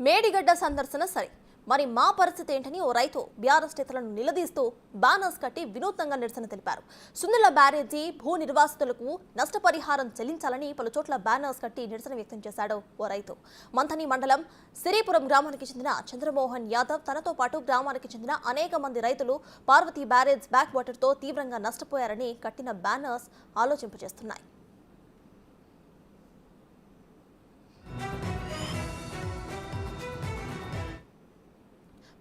మేడిగడ్డ సందర్శన సరే, మరి మా పరిస్థితి ఏంటని ఓ రైతు బీఆర్ఎస్ నేతలను నిలదీస్తూ బ్యానర్స్ కట్టి వినూత్నంగా నిరసన తెలిపారు. సుందిళ్ల బ్యారేజీ భూ నిర్వాసితులకు నష్టపరిహారం చెల్లించాలని పలు చోట్ల బ్యానర్స్ కట్టి నిరసన వ్యక్తం చేశాడు ఓ రైతు. మంథని మండలం సిరిపురం గ్రామానికి చెందిన చంద్రమోహన్ యాదవ్ తనతో పాటు గ్రామానికి చెందిన అనేక మంది రైతులు పార్వతీ బ్యారేజ్ బ్యాక్ వాటర్తో తీవ్రంగా నష్టపోయారని కట్టిన బ్యానర్స్ ఆలోచింపజేస్తున్నాయి.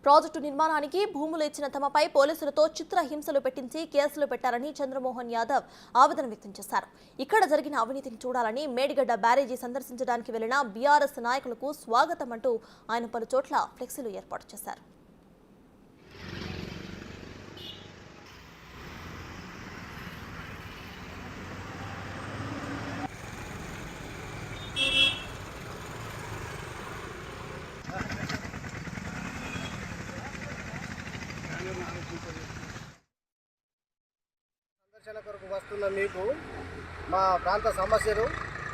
ప్రాజెక్టు నిర్మాణానికి భూములు ఇచ్చిన తమపై పోలీసులతో చిత్రహింసలు పెట్టించి కేసులు పెట్టారని చంద్రమోహన్ యాదవ్ ఆవేదన వ్యక్తం చేశారు. ఇక్కడ జరిగిన అవినీతిని చూడాలని మేడిగడ్డ బ్యారేజీ సందర్శించడానికి వెళ్లిన బీఆర్ఎస్ నాయకులకు స్వాగతం అంటూ ఆయన పలు చోట్ల ఫ్లెక్సీలు ఏర్పాటు చేశారు. సందర్శన కొరకు వస్తున్న మీకు మా ప్రాంత సమస్యలు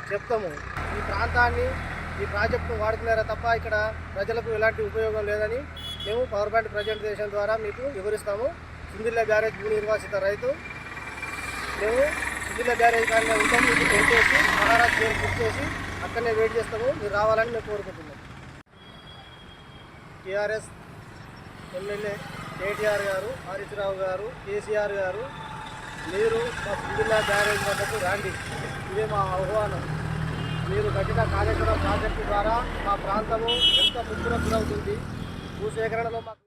చెప్తాము. ఈ ప్రాంతాన్ని ఈ ప్రాజెక్టును వాడుతున్నారా తప్ప ఇక్కడ ప్రజలకు ఎలాంటి ఉపయోగం లేదని మేము పవర్ పాయింట్ ప్రజెంటేషన్ ద్వారా మీకు వివరిస్తాము. సుందిళ్ల బ్యారేజ్ భూ నిర్వాసిత రైతు మేము సుందిళ్ల బ్యారేజ్ కానీ ఉంటాం. మీకు పెట్టేసి మహారాజ్ పేరు బుక్ చేసి అక్కడనే వెయిట్ చేస్తాము. మీరు రావాలని మేము కోరుకుంటున్నాం. టీఆర్ఎస్ ఎమ్మెల్యే కేటీఆర్ గారు, హరీష్ రావు గారు, కేసీఆర్ గారు, మీరు మా సుందిళ్ల బ్యారేజ్ వద్దకు రండి. ఇదే మా ఆహ్వానం. మీరు కట్టిన కాళేశ్వరం ప్రాజెక్టు ద్వారా మా ప్రాంతము ఎంత ముప్పున గురవుతుంది. భూసేకరణలో మాకు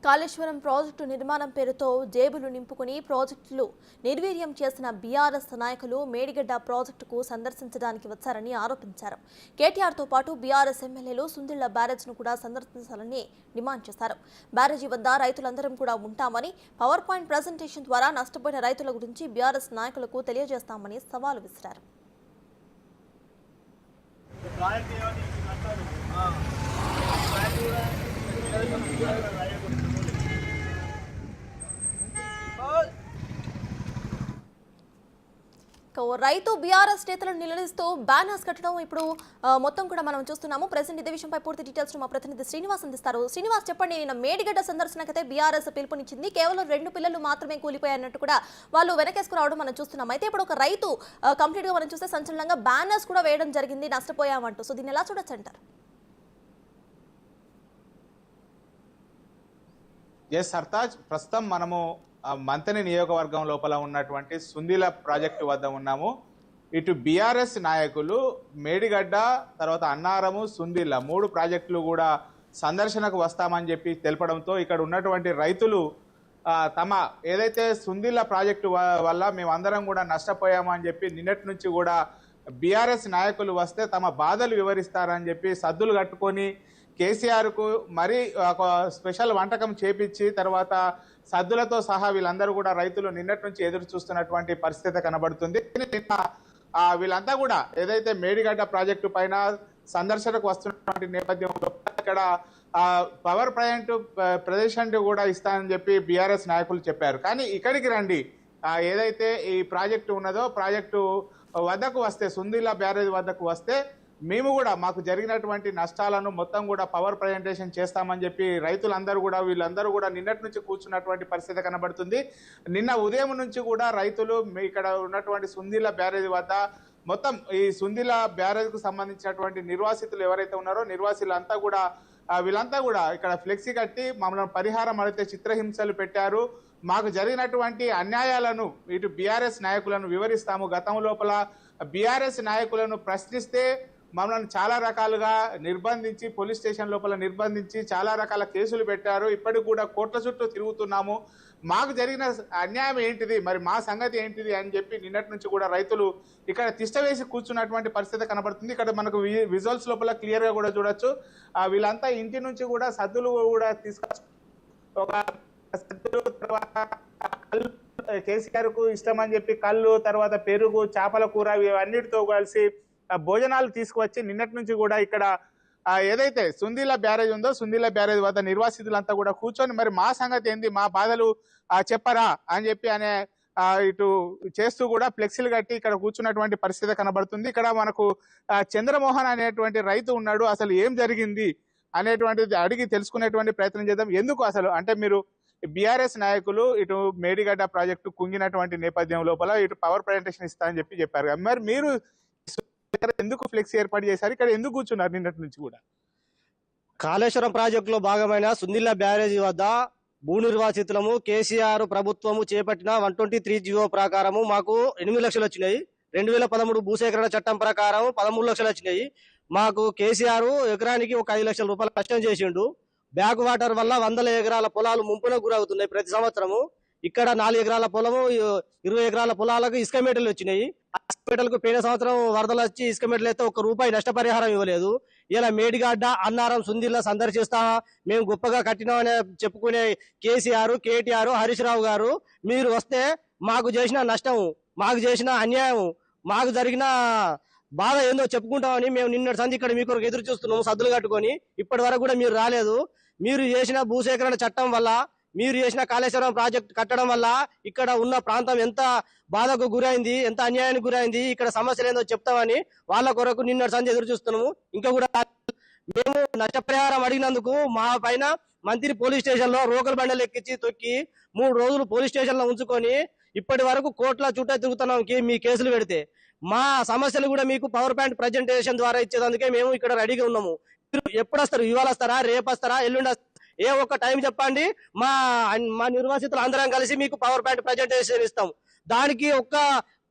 కాళేశ్వరం ప్రాజెక్టు నిర్మాణం పేరుతో జేబులు నింపుకుని ప్రాజెక్టులు నిర్వీర్యం చేసిన బీఆర్ఎస్ నాయకులు మేడిగడ్డ ప్రాజెక్టుకు సందర్శించడానికి వచ్చారని ఆరోపించారు. కేటీఆర్తో పాటు బీఆర్ఎస్ ఎమ్మెల్యేలు సుందిళ్ల బ్యారేజ్ను కూడా సందర్శించాలని డిమాండ్ చేశారు. బ్యారేజీ వద్ద రైతులందరం కూడా ఉంటామని, పవర్ పాయింట్ ప్రజెంటేషన్ ద్వారా నష్టపోయిన రైతుల గురించి బీఆర్ఎస్ నాయకులకు తెలియజేస్తామని సవాలు విసిరారు. రైతు బీఆర్ఎస్ నేతలను నిలదీస్తూ బ్యానర్స్ కట్టడం ఇప్పుడు మొత్తం కూడా మనం చూస్తున్నాము. ప్రెసెంట్ ఇదే విషయంపై పూర్తి డీటెయిల్స్ మా ప్రతినిధి శ్రీనివాస్ అందిస్తారు. శ్రీనివాస్, చెప్పండి. నిన్న మేడిగడ్డ సందర్శనకైతే బీఆర్ఎస్ పిలుపునిచ్చింది. కేవలం 2 పిల్లలు మాత్రమే కూలిపోయాయన్నట్టు కూడా వాళ్ళు వెనకేసుకురావడం మనం చూస్తున్నాం. అయితే ఇప్పుడు ఒక రైతు కంప్లీట్ గా మనం చూస్తే సంచలనంగా బ్యానర్స్ కూడా వేయడం జరిగింది నష్టపోయామంటూ. సో దీన్ని ఎలా చూడొచ్చు అంటారు? ఎస్ సర్తాజ్, ప్రస్తుతం మనము మంథని నియోజకవర్గం లోపల ఉన్నటువంటి సుందిల ప్రాజెక్టు వద్ద ఉన్నాము. ఇటు బీఆర్ఎస్ నాయకులు మేడిగడ్డ, తర్వాత అన్నారము, సుందిల్ల 3 ప్రాజెక్టులు కూడా సందర్శనకు వస్తామని చెప్పి తెలపడంతో ఇక్కడ ఉన్నటువంటి రైతులు తమ ఏదైతే సుందిల్ల ప్రాజెక్టు వల్ల మేమందరం కూడా నష్టపోయాము అని చెప్పి నిన్నటి నుంచి కూడా బీఆర్ఎస్ నాయకులు వస్తే తమ బాధలు వివరిస్తారని చెప్పి సద్దులు కట్టుకొని కేసీఆర్కు మరీ ఒక స్పెషల్ వంటకం చేపించి తర్వాత సద్దులతో సహా వీళ్ళందరూ కూడా రైతులు నిన్నటి నుంచి ఎదురు చూస్తున్నటువంటి పరిస్థితి కనబడుతుంది. వీళ్ళంతా కూడా ఏదైతే మేడిగడ్డ ప్రాజెక్టు పైన సందర్శనకు వస్తున్నటువంటి నేపథ్యంలో ఇక్కడ పవర్ ప్లాంట్ ప్రదేశం కూడా ఇస్తానని చెప్పి బీఆర్ఎస్ నాయకులు చెప్పారు. కానీ ఇక్కడికి రండి, ఏదైతే ఈ ప్రాజెక్టు ఉన్నదో ప్రాజెక్టు వద్దకు వస్తే, సుందిళ్ల బ్యారేజ్ వద్దకు వస్తే మేము కూడా మాకు జరిగినటువంటి నష్టాలను మొత్తం కూడా పవర్ ప్రజెంటేషన్ చేస్తామని చెప్పి రైతులందరూ కూడా వీళ్ళందరూ కూడా నిన్నటి నుంచి కూర్చున్నటువంటి పరిస్థితి కనబడుతుంది. నిన్న ఉదయం నుంచి కూడా రైతులు ఇక్కడ ఉన్నటువంటి సుందిళ్ల బ్యారేజ్ వద్ద మొత్తం ఈ సుందిళ్ల బ్యారేజ్కు సంబంధించినటువంటి నిర్వాసితులు ఎవరైతే ఉన్నారో నిర్వాసితులంతా కూడా వీళ్ళంతా కూడా ఇక్కడ ఫ్లెక్సీ కట్టి మమ్మల్ని పరిహారం అడిగితే చిత్రహింసలు పెట్టారు. మాకు జరిగినటువంటి అన్యాయాలను ఇటు బీఆర్ఎస్ నాయకులను వివరిస్తాము. గతం లోపల బీఆర్ఎస్ నాయకులను ప్రశ్నిస్తే మమ్మల్ని చాలా రకాలుగా నిర్బంధించి పోలీస్ స్టేషన్ లోపల నిర్బంధించి చాలా రకాల కేసులు పెట్టారు. ఇప్పటికి కూడా కోట్ల చుట్టూ తిరుగుతున్నాము. మాకు జరిగిన అన్యాయం ఏంటిది, మరి మా సంగతి ఏంటిది అని చెప్పి నిన్నటి నుంచి కూడా రైతులు ఇక్కడ తిష్ట వేసి కూర్చున్నటువంటి పరిస్థితి కనబడుతుంది. ఇక్కడ మనకు విజువల్స్ లోపల క్లియర్ గా కూడా చూడొచ్చు. వీళ్ళంతా ఇంటి నుంచి కూడా సద్దులు కూడా తీసుకొచ్చు. ఒక సద్దులు, తర్వాత కళ్ళు, కేసీఆర్ కు ఇష్టం అని చెప్పి కళ్ళు, తర్వాత పెరుగు, చేపల కూర ఇవన్నిటితో కలిసి భోజనాలు తీసుకువచ్చి నిన్నటి నుంచి కూడా ఇక్కడ ఏదైతే సుందిళ్ల బ్యారేజ్ ఉందో సుందిళ్ల బ్యారేజ్ వద్ద నిర్వాసితులంతా కూడా కూర్చొని మరి మా సంగతి ఏంది, మా బాధలు చెప్పరా అని చెప్పి ఇటు చేస్తూ కూడా ఫ్లెక్సీలు కట్టి ఇక్కడ కూర్చున్నటువంటి పరిస్థితి కనబడుతుంది. ఇక్కడ మనకు చంద్రమోహన్ అనేటువంటి రైతు ఉన్నాడు. అసలు ఏం జరిగింది అనేటువంటిది అడిగి తెలుసుకునేటువంటి ప్రయత్నం చేద్దాం. ఎందుకు అసలు అంటే మీరు బీఆర్ఎస్ నాయకులు ఇటు మేడిగడ్డ ప్రాజెక్టు కుంగినటువంటి నేపథ్యం లోపల ఇటు పవర్ ప్రజెంటేషన్ ఇస్తా అని చెప్పారు. మరి మీరు ఎందుకు ఫ్లెక్సీ ఏర్పాటు చేశారు? ఇక్కడ ఎందుకు కూర్చున్నారు నిన్నటి నుంచి కూడా? కాళేశ్వరం ప్రాజెక్టులో భాగమైన సుందిల్ల బ్యారేజీ వద్ద భూ నిర్వాసితులము కేసీఆర్ ప్రభుత్వము చేపట్టిన 123 జీవో ప్రకారము మాకు 8 లక్షలు వచ్చినాయి. 2013 భూసేకరణ చట్టం ప్రకారం 13 లక్షలు వచ్చినాయి. మాకు కేసీఆర్ ఎకరానికి ఒక 5 లక్షల రూపాయలు నష్టం చేసిండు. బ్యాక్ వాటర్ వల్ల 100 ఎకరాల పొలాలు ముంపునకు గురవుతున్నాయి ప్రతి సంవత్సరము. ఇక్కడ 4 ఎకరాల పొలము 20 ఎకరాల పొలాలకు ఇసుక మేటలు వచ్చినాయి. హాస్పిటల్కు పోయిన సంవత్సరం వరదలు వచ్చి ఇసుక మేటలు అయితే ₹1 నష్టపరిహారం ఇవ్వలేదు. ఇలా మేడిగడ్డ అన్నారం సుందిల్ల సందర్శిస్తా మేము గొప్పగా కట్టినామని చెప్పుకునే కేసీఆర్ కేటీఆర్ హరీష్ రావు గారు మీరు వస్తే మాకు చేసిన నష్టం మాకు చేసిన అన్యాయం మాకు జరిగిన బాధ ఏందో చెప్పుకుంటామని మేము నిన్నటి సంది ఇక్కడ మీ కొరకు ఎదురు చూస్తున్నాము సద్దులు కట్టుకొని. ఇప్పటి వరకు కూడా మీరు రాలేదు. మీరు చేసిన భూసేకరణ చట్టం వల్ల మీరు చేసిన కాళేశ్వరం ప్రాజెక్ట్ కట్టడం వల్ల ఇక్కడ ఉన్న ప్రాంతం ఎంత బాధకు గురైంది ఎంత అన్యాయానికి గురైంది ఇక్కడ సమస్యలు ఏందో చెప్తామని వాళ్ళ కొరకు నిన్నటి సంది ఎదురు చూస్తున్నాము. ఇంకా కూడా మేము నష్టపరిహారం అడిగినందుకు మా పైన మంత్రి పోలీస్ స్టేషన్ లో రోకల్ బండలు ఎక్కించి తొక్కి 3 రోజులు పోలీస్ స్టేషన్ లో ఉంచుకొని ఇప్పటి వరకు కోట్ల చుట్టూ తిరుగుతున్నాం మీ కేసులు పెడితే. మా సమస్యలు కూడా మీకు పవర్ పాయింట్ ప్రజెంటేషన్ ద్వారా ఇచ్చేందుకే మేము ఇక్కడ రెడీగా ఉన్నాము. ఎప్పుడు వస్తారు? ఇవాళ వస్తారా? రేపు వస్తారా? ఎల్లుండి ఏ ఒక్క టైం చెప్పండి. మా నిర్వాసితులు అందరం కలిసి మీకు పవర్ పాయింట్ ప్రజెంటేషన్ ఇస్తాం. దానికి ఒక్క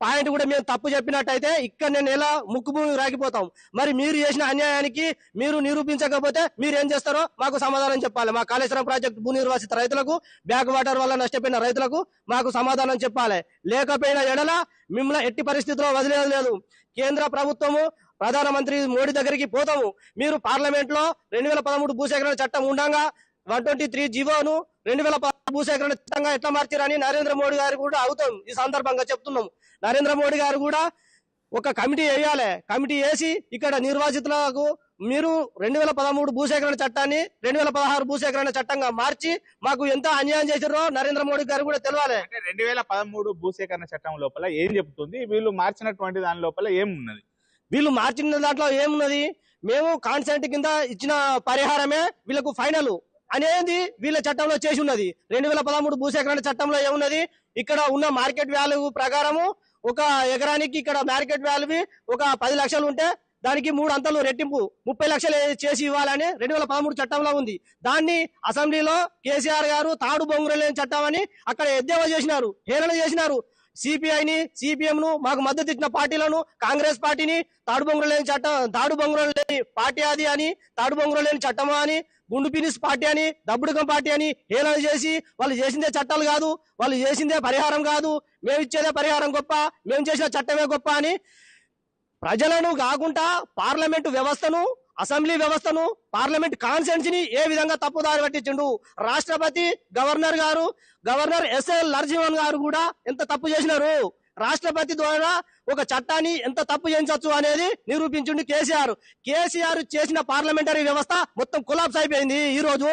పాయింట్ కూడా మేము తప్పు చెప్పినట్టయితే ఇక్కడ నేను ఎలా ముక్కు భూమి రాగిపోతాం. మరి మీరు చేసిన అన్యాయానికి మీరు నిరూపించకపోతే మీరు ఏం చేస్తారో మాకు సమాధానం చెప్పాలి. మా కాళేశ్వరం ప్రాజెక్టు భూ నిర్వాసిత రైతులకు బ్యాక్ వాటర్ వల్ల నష్టపోయిన రైతులకు మాకు సమాధానం చెప్పాలి. లేకపోయిన ఎడల మిమ్మల్ని ఎట్టి పరిస్థితుల్లో వదిలేదు లేదు. కేంద్ర ప్రభుత్వము ప్రధానమంత్రి మోడీ దగ్గరికి పోతాము. మీరు పార్లమెంట్ లో 2013 భూసేకరణ చట్టం ఉండగా 123 జీవోను 2013 భూసేకరణ చట్టంగా ఎట్లా మార్చారని నరేంద్ర మోడీ గారు కూడా అవుతాం ఈ సందర్భంగా చెప్తున్నాం. నరేంద్ర మోడీ గారు కూడా ఒక కమిటీ వేయాలి. కమిటీ వేసి ఇక్కడ నిర్వాసితులకు మీరు 2013 భూసేకరణ చట్టాన్ని 2016 భూసేకరణ చట్టంగా మార్చి మాకు ఎంత అన్యాయం చేశారో నరేంద్ర మోడీ గారు కూడా తెలియాలి. 2013 భూసేకరణ చట్టం లోపల ఏం చెప్తుంది? వీళ్ళు మార్చినటువంటి దాని లోపల ఏమున్నది? వీళ్ళు మార్చిన దాంట్లో ఏమున్నది? మేము కాన్సెంట్ కింద ఇచ్చిన పరిహారమే వీళ్ళకు ఫైనల్ అనేది వీళ్ళ చట్టంలో చేసి ఉన్నది. 2013 భూసేకరణ చట్టంలో ఏమున్నది? ఇక్కడ ఉన్న మార్కెట్ వాల్యూ ప్రకారము ఒక ఎకరానికి ఇక్కడ మార్కెట్ వాల్యూ ఒక 10 లక్షలు ఉంటే దానికి 3 అంతలు రెట్టింపు 30 లక్షలు చేసి ఇవ్వాలని 2013 చట్టంలో ఉంది. దాన్ని అసెంబ్లీలో కేసీఆర్ గారు తాడు బొంగురు లేని చట్టం అని అక్కడ ఎద్దేవా చేసినారు, హేళన చేసినారు. సిపిఐని సిపిఎం ను మాకు మద్దతు ఇచ్చిన పార్టీలను కాంగ్రెస్ పార్టీని తాడు బొంగురు లేని చట్టం తాడు బొంగురు లేని పార్టీ అది అని తాడు బొంగురు లేని చట్టమా అని గుండు పినిస్ పార్టీ అని దబ్బుడుకం పార్టీ అని హేళన చేసి వాళ్ళు చేసిందే చట్టాలు కాదు, వాళ్ళు చేసిందే పరిహారం కాదు, మేము ఇచ్చేదే పరిహారం గొప్ప, మేము చేసిన చట్టమే గొప్ప అని ప్రజలను కాకుండా పార్లమెంటు వ్యవస్థను అసెంబ్లీ వ్యవస్థను పార్లమెంట్ కాన్సెన్స్ ని ఏ విధంగా తప్పుదారి పట్టించిండు. రాష్ట్రపతి గవర్నర్ ఎస్ఎల్ నరసింహన్ గారు కూడా ఎంత తప్పు చేసినారు. రాష్ట్రపతి ద్వారా ఒక చట్టాన్ని ఎంత తప్పు చేయించవచ్చు అనేది నిరూపించిండు కేసీఆర్ చేసిన పార్లమెంటరీ వ్యవస్థ మొత్తం కొలాప్స్ అయిపోయింది. ఈ రోజు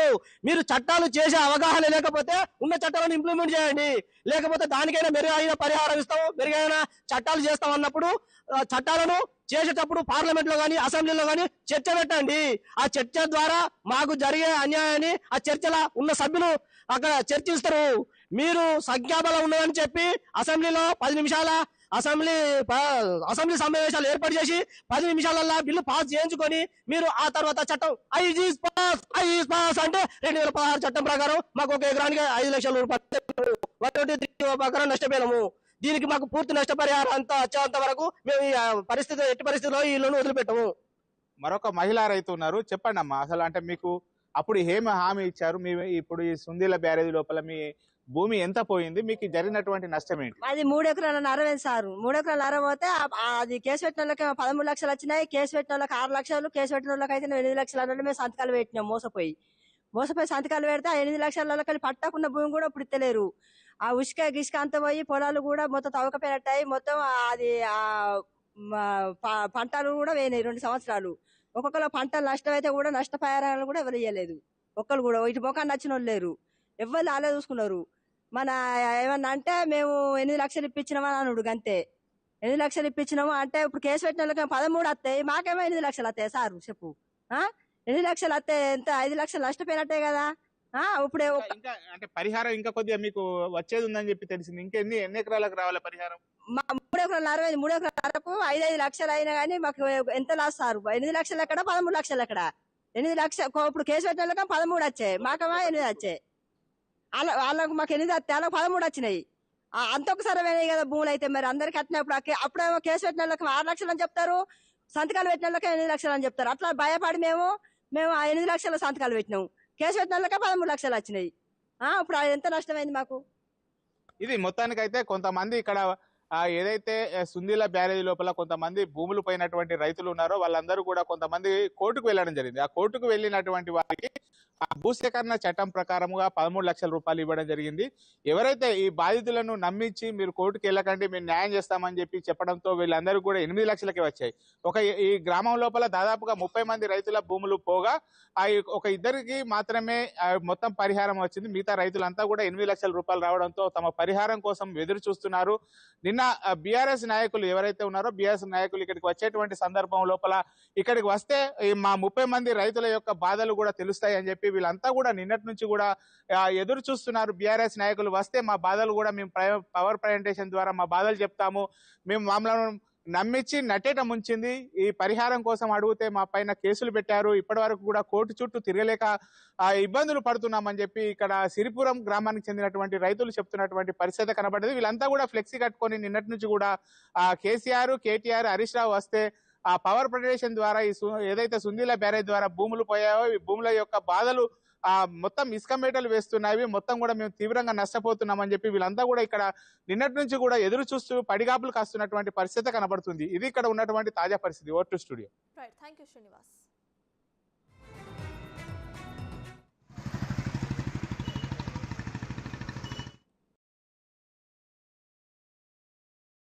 మీరు చట్టాలు చేసే అవగాహన లేకపోతే ఉన్న చట్టాలను ఇంప్లిమెంట్ చేయండి. లేకపోతే దానికైనా మెరుగైన పరిహారం ఇస్తాం, మెరుగైన చట్టాలు చేస్తాం అన్నప్పుడు చట్టాలను చేసేటప్పుడు పార్లమెంట్ లో గానీ అసెంబ్లీలో గానీ చర్చ పెట్టండి. ఆ చర్చ ద్వారా మాకు జరిగే అన్యాయాన్ని ఆ చర్చల ఉన్న సభ్యులు అక్కడ చర్చిస్తారు. మీరు సంఖ్యాబలం ఉన్నదని చెప్పి అసెంబ్లీలో 10 నిమిషాల అసెంబ్లీ సమావేశాలు ఏర్పాటు చేసి 10 నిమిషాలలో బిల్లు పాస్ చేయించుకొని మీరు ఆ తర్వాత చట్టం ఐజ్ పాస్ అంటే 2016 చట్టం ప్రకారం మాకు ఒక ఎకరానికి 5 లక్షల రూపాయలు 123 ప్రకారం నష్టపోయినాము. దీనికి మాకు పూర్తి నష్టపరిహారం అంతా వచ్చేంత వరకు మేము ఎట్టి పరిస్థితుల్లో ఈ లోన్ వదిలిపెట్టము. మరొక మహిళా రైతు ఉన్నారు, చెప్పండి అమ్మా. అసలు అంటే మీకు అప్పుడు ఏమి హామీ ఇచ్చారు? మీ ఇప్పుడు ఈ సుందిల్ల బ్యారేజ్ లోపల మీ భూమి ఎంత పోయింది? మీకు జరిగినటువంటి నష్టం ఏంటి? అది 3 ఎకరాల 40 సార్. 3 ఎకరాల 40 పోతే అది కేసు పెట్టిన వాళ్ళకి 13 లక్షలు వచ్చినాయి. కేసు పెట్టిన వాళ్ళకి 6 లక్షలు, కేసు పెట్టిన వాళ్ళకి అయితే 8 లక్షలు అన్నట్టు మేము సంతకాలు పెట్టినాం. మోసపోయి సంతకాలు పెడితే ఆ 8 లక్షల పట్టకున్న భూమి కూడా ఇప్పుడు ఇస్తలేరు. ఆ గిసుక అంతా పోయి పొలాలు కూడా మొత్తం తవ్వకపోయినట్టాయి. మొత్తం అది పంటలు కూడా పోయినాయి 2 సంవత్సరాలు. ఒక్కొక్కరు పంటలు నష్టం అయితే కూడా నష్టపరిహారాలు కూడా ఎవరు ఇవ్వలేదు. ఒక్కరు కూడా ఇటు మొఖాన్ని నచ్చిన వాళ్ళు లేరు. ఎవరు అలా చూసుకున్నారు. మన ఏమన్నా అంటే మేము 8 లక్షలు ఇప్పించినామని అనుడు అంతే. 8 లక్షలు ఇప్పించినాము అంటే ఇప్పుడు కేసు పెట్టిన వాళ్ళకి 13 వస్తాయి, మాకేమో 8 లక్షలు వస్తాయి సారు చెప్పు. 8 లక్షలు వస్తే ఎంత 5 లక్షలు నష్టపోయినట్టే కదా. ఇప్పుడు ఇంకా అంటే పరిహారం ఇంకా కొద్దిగా మీకు వచ్చేది ఉందని చెప్పి తెలిసింది. ఇంకా ఎన్ని ఎకరాలకు రావాలి పరిహారం? 3 ఎకరాల 3 ఎకరాలకు 5 లక్షలు అయినా కానీ మాకు ఎంత లాస్ సారు. 8 లక్షలు ఎక్కడ 13 లక్షలు ఎక్కడ. 8 లక్షలు ఇప్పుడు కేసు పెట్టిన వాళ్ళకి 13 వచ్చాయి, మాకేమో 8 వచ్చాయి. వాళ్ళకు మాకు 8 వస్తాయి, వాళ్ళకి 13 వచ్చినాయి. అంత ఒకసారి అయినాయి కదా భూములు అయితే. మరి అందరికి అట్టినప్పుడు అప్పుడేమో కేసు పెట్టిన వాళ్ళకి 6 లక్షలు అని చెప్తారు, సంతకాలు పెట్టిన వాళ్ళకి 8 లక్షలు అని చెప్తారు. అట్లా భయపడి మేము ఆ 8 లక్షల సంతకాలు పెట్టినాము, కేసు పెట్టిన వాళ్ళకి 13 లక్షలు వచ్చినాయి. ఇప్పుడు ఎంత నష్టమైంది మాకు. ఇది మొత్తానికైతే కొంతమంది ఇక్కడ ఏదైతే సుందీల బ్యారేజీ లోపల కొంతమంది భూములు పోయినటువంటి రైతులు ఉన్నారో వాళ్ళందరూ కూడా కొంతమంది కోర్టుకు వెళ్ళడం జరిగింది. ఆ కోర్టుకు వెళ్ళినటువంటి వారికి ఆ భూసేకరణ చట్టం ప్రకారముగా 13 లక్షల రూపాయలు ఇవ్వడం జరిగింది. ఎవరైతే ఈ బాధితులను నమ్మించి మీరు కోర్టుకు వెళ్ళకండి మేము న్యాయం చేస్తామని చెప్పి చెప్పడంతో వీళ్ళందరూ కూడా 8 లక్షలకి వచ్చాయి. ఈ గ్రామం లోపల దాదాపుగా 30 మంది రైతుల భూములు పోగా ఒక ఇద్దరికి మాత్రమే మొత్తం పరిహారం వచ్చింది. మిగతా రైతులంతా కూడా 8 లక్షల రూపాయలు రావడంతో తమ పరిహారం కోసం ఎదురు చూస్తున్నారు. నిన్న బీఆర్ఎస్ నాయకులు ఎవరైతే ఉన్నారో బీఆర్ఎస్ నాయకులు ఇక్కడికి వచ్చేటువంటి సందర్భం లోపల ఇక్కడికి వస్తే మా 30 మంది రైతుల యొక్క బాధలు కూడా తెలుస్తాయి అని చెప్పి వీళ్ళంతా కూడా నిన్నటి నుంచి కూడా ఎదురు చూస్తున్నారు. బీఆర్ఎస్ నాయకులు వస్తే మా బాధలు కూడా మేము పవర్ ప్రజెంటేషన్ ద్వారా మా బాధలు చెప్తాము, మేము మమ్మల్ని నమ్మించి నట్టేట ముంచింది, ఈ పరిహారం కోసం అడిగితే మా పైన కేసులు పెట్టారు, ఇప్పటి వరకు కూడా కోర్టు చుట్టూ తిరగలేక ఇబ్బందులు పడుతున్నామని చెప్పి ఇక్కడ సిరిపురం గ్రామానికి చెందినటువంటి రైతులు చెప్తున్నటువంటి పరిస్థితి కనబడ్డది. వీళ్ళంతా కూడా ఫ్లెక్సీ కట్టుకొని నిన్నటి నుంచి కూడా కేసీఆర్, కేటీఆర్, హరీష్ రావు వస్తే ఆ పవర్ ప్రజెంటేషన్ ద్వారా ఏదైతే సుందీల బ్యారేజ్ ద్వారా భూములు పోయాయో ఈ భూముల యొక్క బాధలు మొత్తం ఇసుక మేటలు వేస్తున్నాయి, మొత్తం కూడా మేము తీవ్రంగా నష్టపోతున్నామని చెప్పి వీళ్ళంతా కూడా ఇక్కడ నిన్నటి నుంచి కూడా ఎదురు చూస్తూ పడిగాపులు కాస్తున్నటువంటి పరిస్థితి కనబడుతుంది. ఇది ఇక్కడ ఉన్నటువంటి తాజా పరిస్థితి. Over to studio. Right, thank you Srinivas.